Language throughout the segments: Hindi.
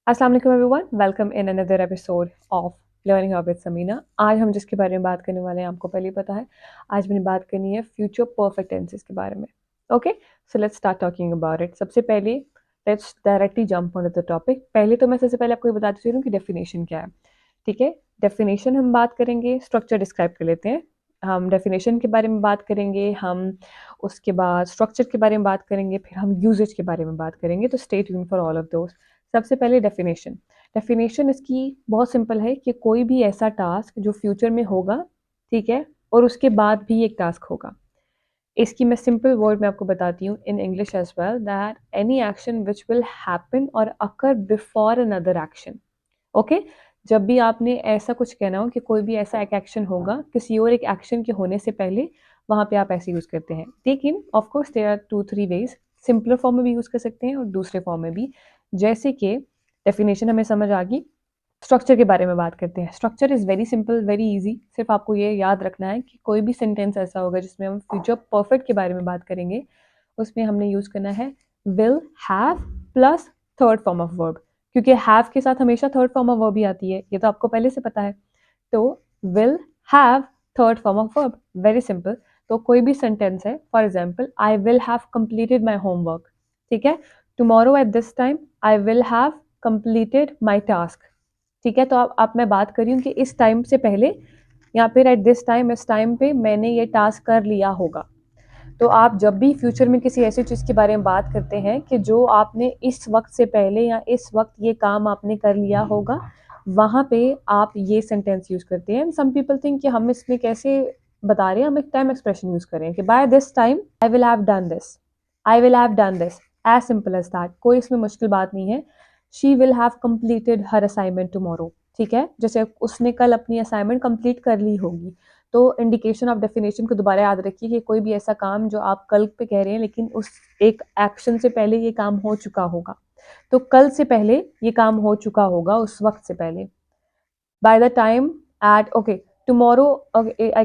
अस्सलाम वालेकुम everyone, welcome in another episode of learning with Samina. आज हम जिसके बारे में बात करने वाले हैं आपको पहले ही पता है। आज मैंने बात करनी है फ्यूचर परफेक्ट टेंसेस के बारे में। Okay, so let's start talking about it. सबसे पहले let's directly jump on the topic. पहले तो मैं सबसे पहले आपको ये बताती चलूँ कि डेफिनेशन क्या है। ठीक है, डेफिनेशन हम बात करेंगे, स्ट्रक्चर डिस्क्राइब कर लेते हैं। हम डेफिनेशन के बारे में बात करेंगे, हम उसके बाद स्ट्रक्चर के बारे में बात करेंगे, फिर हम यूजेज के बारे में बात करेंगे। तो stay tuned for all of those. सबसे पहले डेफिनेशन। डेफिनेशन इसकी बहुत सिंपल है कि कोई भी ऐसा टास्क जो फ्यूचर में होगा, ठीक है, और उसके बाद भी एक टास्क होगा। इसकी मैं सिंपल वर्ड में आपको बताती हूँ in English as well, that any action which will happen और occur before another action. Okay, जब भी आपने ऐसा कुछ कहना हो कि कोई भी ऐसा एक एक्शन होगा किसी और एक एक्शन के होने से पहले, वहां पे आप ऐसे यूज करते हैं। लेकिन of course there are 2-3 ways. Simpler form में भी यूज कर सकते हैं और दूसरे फॉर्म में भी। जैसे कि डेफिनेशन हमें समझ आ गई, स्ट्रक्चर के बारे में बात करते हैं। Structure is very simple, very easy. सिर्फ आपको ये याद रखना है कि कोई भी सेंटेंस ऐसा होगा जिसमें हम फ्यूचर परफेक्ट के बारे में बात करेंगे, उसमें हमने यूज करना है will have plus third form of verb. क्योंकि हैव के साथ हमेशा थर्ड फॉर्म ऑफ वर्ब ही आती है, ये तो आपको पहले से पता है। तो will have third form of verb, very simple. तो कोई भी सेंटेंस है, for example I will have completed my homework, ठीक है। Tomorrow at this time I will have completed my task, ठीक है। तो अब मैं बात कर रही हूँ कि इस टाइम से पहले, या फिर एट दिस टाइम, इस टाइम पे मैंने ये टास्क कर लिया होगा। तो आप जब भी फ्यूचर में किसी ऐसी चीज़ के बारे में बात करते हैं कि जो आपने इस वक्त से पहले या इस वक्त ये काम आपने कर लिया होगा, वहाँ पे आप ये सेंटेंस यूज करते हैं। सम पीपल थिंक कि हम इसमें कैसे बता रहे हैं, हम एक टाइम एक्सप्रेशन यूज करें कि by this time I will have done this, I will have done this, as simple as that. कोई इसमें मुश्किल बात नहीं है। She will have completed her assignment tomorrow, ठीक है, जैसे उसने कल अपनी असाइनमेंट कंप्लीट कर ली होगी। तो इंडिकेशन ऑफ डेफिनेशन को दोबारा याद रखिए कि कोई भी ऐसा काम जो आप कल पे कह रहे हैं लेकिन उस एक एक्शन से पहले ये काम हो चुका होगा। तो कल से पहले ये काम हो चुका होगा, उस वक्त से पहले। By the time eight, okay, tomorrow, I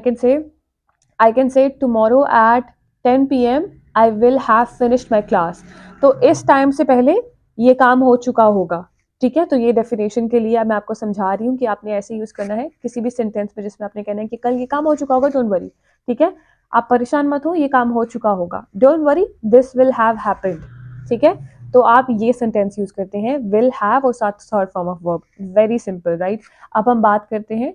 can say tomorrow at 10 PM I will have finished my class. तो इस टाइम से पहले ये काम हो चुका होगा, ठीक है। तो ये डेफिनेशन के लिए मैं आपको समझा रही हूँ कि आपने ऐसे यूज करना है किसी भी सेंटेंस में जिसमें आपने कहना है कि कल ये काम हो चुका होगा, डोंट वरी, ठीक है। आप परेशान मत हो, ये काम हो चुका होगा, don't worry, this will have happened, ठीक है। तो आप ये सेंटेंस यूज करते हैं विल हैव और साथ third form of verb, very simple, right. अब हम बात करते हैं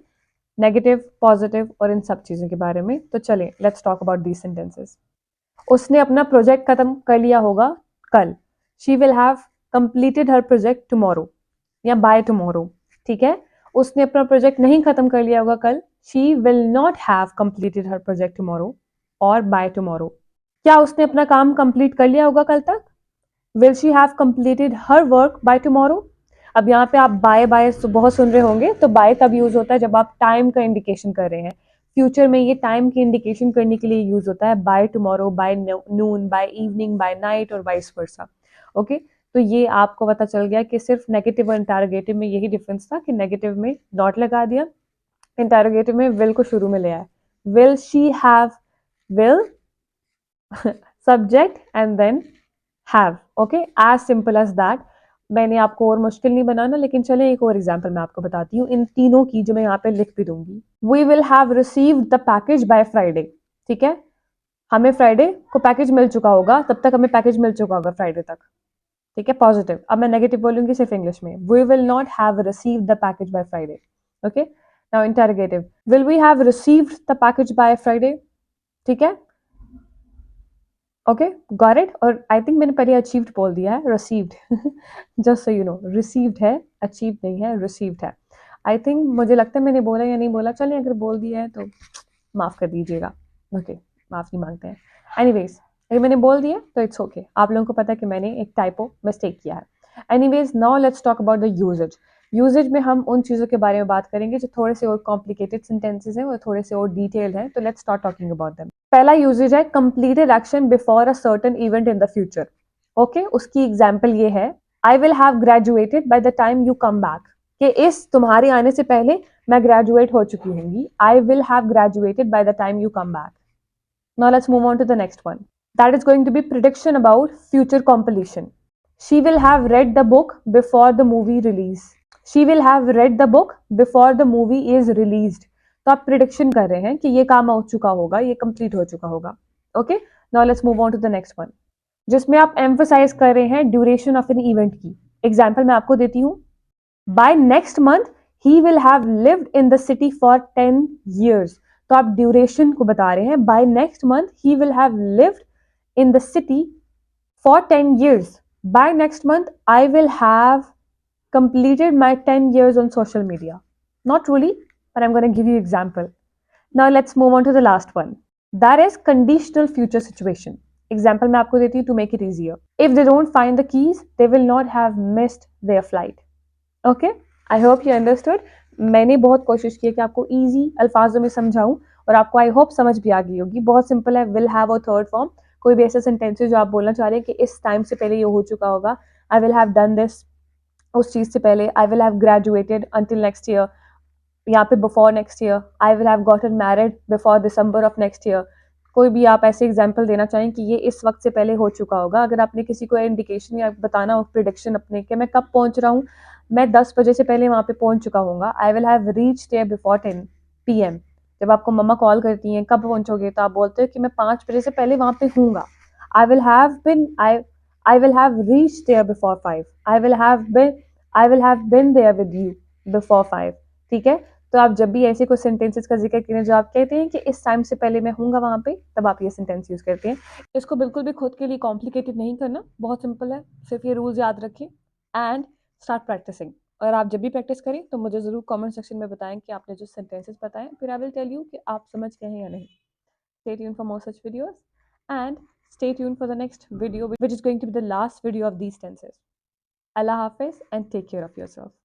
नेगेटिव, पॉजिटिव और इन सब चीजों के बारे में। तो चलें, let's talk about these sentences. उसने अपना प्रोजेक्ट खत्म कर लिया होगा कल, she will have completed her project tomorrow या बाय टुमारो, ठीक है। उसने अपना प्रोजेक्ट नहीं खत्म कर लिया होगा कल, she will not have completed her project tomorrow और बाय टुमारो। क्या उसने अपना काम कंप्लीट कर लिया होगा कल तक, will she have completed her work by tomorrow. अब यहाँ पे आप बाय बाय बहुत सुन रहे होंगे, तो बाय तब यूज होता है जब आप टाइम का इंडिकेशन कर रहे हैं। फ्यूचर में ये टाइम की इंडिकेशन करने के लिए यूज होता है, by tomorrow, by noon, by evening, by night और वाइस वर्सा। ओके, तो ये आपको पता चल गया कि सिर्फ नेगेटिव और इंटरोगेटिव में यही डिफरेंस था कि नेगेटिव में नॉट लगा दिया, इंटरोगेटिव में विल को शुरू में ले आया। Will she have, will subject and then have, okay, as simple as that. मैंने आपको और मुश्किल नहीं बनाना, लेकिन चले एक और एग्जांपल मैं आपको बताती हूँ इन तीनों की, जो मैं यहाँ पे लिख भी दूंगी। We will have received the package by Friday, ठीक है। हमें फ्राइडे को पैकेज मिल चुका होगा, तब तक हमें पैकेज मिल चुका होगा फ्राइडे तक, ठीक है, पॉजिटिव। अब मैं नेगेटिव बोलूंगी सिर्फ इंग्लिश में, we will not have received the package by Friday, okay. Now interrogative, will we have received the package by Friday, ठीक है, ओके, गॉट इट। और आई थिंक मैंने पहले अचीव्ड बोल दिया है, received, just so you know, received है, अचीव्ड नहीं है, रिसीव्ड है। आई थिंक, मुझे लगता है मैंने बोला या नहीं बोला, चलिए अगर बोल दिया है तो माफ कर दीजिएगा, ओके, माफी मांगते हैं। एनीवेज, अगर मैंने बोल दिया तो इट्स ओके, आप लोगों को पता है कि मैंने एक टाइपो मिस्टेक किया है। Anyways, now let's talk about the usages. Usages में हम उन चीज़ों के बारे में बात करेंगे जो थोड़े से और कॉम्प्लिकेटेड सेंटेंसेज हैं और थोड़े से और डिटेल्ड हैं। तो let's start talking about them. पहला यूजेज है completed action before a certain event in the future, okay. उसकी एग्जाम्पल ये है, आई will have graduated by the time you come back, कि इस तुम्हारे आने से पहले मैं ग्रेजुएट हो चुकी होंगी। I will have graduated by the time you come back. Now let's move on to the next one, that is going to be prediction about future competition. She will have read the book before the movie release, she will have read the book before the movie is released. तो आप प्रिडिक्शन कर रहे हैं कि ये काम हो चुका होगा, ये कंप्लीट हो चुका होगा। Okay, now let's move on to the next one, जिसमें आप एम्फोसाइज कर रहे हैं ड्यूरेशन ऑफ एन इवेंट की। एग्जाम्पल मैं आपको देती हूँ, by next month he will have lived in the city for 10 years। तो आप ड्यूरेशन को बता रहे हैं, by next month he will have lived in the city for 10 years. By next month, I will have completed my 10 years on social media. Not truly, but I'm going to give you example. Now let's move on to the last one. That is conditional future situation. Example मैं आपको देती हूँ to make it easier. If they don't find the keys, they will not have missed their flight. Okay? I hope you understood. मैंने बहुत कोशिश की है कि आपको easy अल्फाजों में समझाऊं और आपको आई होप समझ भी आ गई होगी। बहुत सिंपल है, विल हैव और थर्ड फॉर्म। कोई भी ऐसा सेंटेंसेस जो आप बोलना चाह रहे हैं कि इस टाइम से पहले ये हो चुका होगा, आई विल हैव डन दिस, उस चीज़ से पहले, आई will have graduated until next year, यहाँ पे before next year, I will have gotten married before December of next year. कोई भी आप ऐसे एग्जाम्पल देना चाहें कि ये इस वक्त से पहले हो चुका होगा। अगर आपने किसी को इंडिकेशन या बताना हो प्रिडिक्शन अपने कि मैं कब पहुंच रहा हूँ, मैं 10 बजे से पहले वहाँ पे पहुंच चुका हूँ, I will have reach there before 10 PM। जब आपको मम्मा कॉल करती हैं कब पहुंचोगे, तो आप बोलते हो कि मैं 5 बजे से पहले वहाँ पे हूँगा। I will have been I will have reach there before 5। I will have been there with you before 5। ठीक है, तो आप जब भी ऐसे कुछ सेंटेंसेस का जिक्र करें जो आप कहते हैं कि इस टाइम से पहले मैं हूँगा वहाँ पे, तब आप ये सेंटेंस यूज करते हैं। इसको बिल्कुल भी खुद के लिए कॉम्प्लिकेटेड नहीं करना, बहुत सिंपल है, सिर्फ ये रूल्स याद रखें एंड स्टार्ट प्रैक्टिसिंग। और आप जब भी प्रैक्टिस करें तो मुझे ज़रूर कमेंट सेक्शन में बताएं कि आपने जो सेंटेंसेस बताएं, फिर आई विल टेल यू कि आप समझ गए हैं या नहीं। Stay tuned for more such videos and stay tuned for the next video, which is going to be the last video of these tenses. Allah Hafiz and take care of yourself.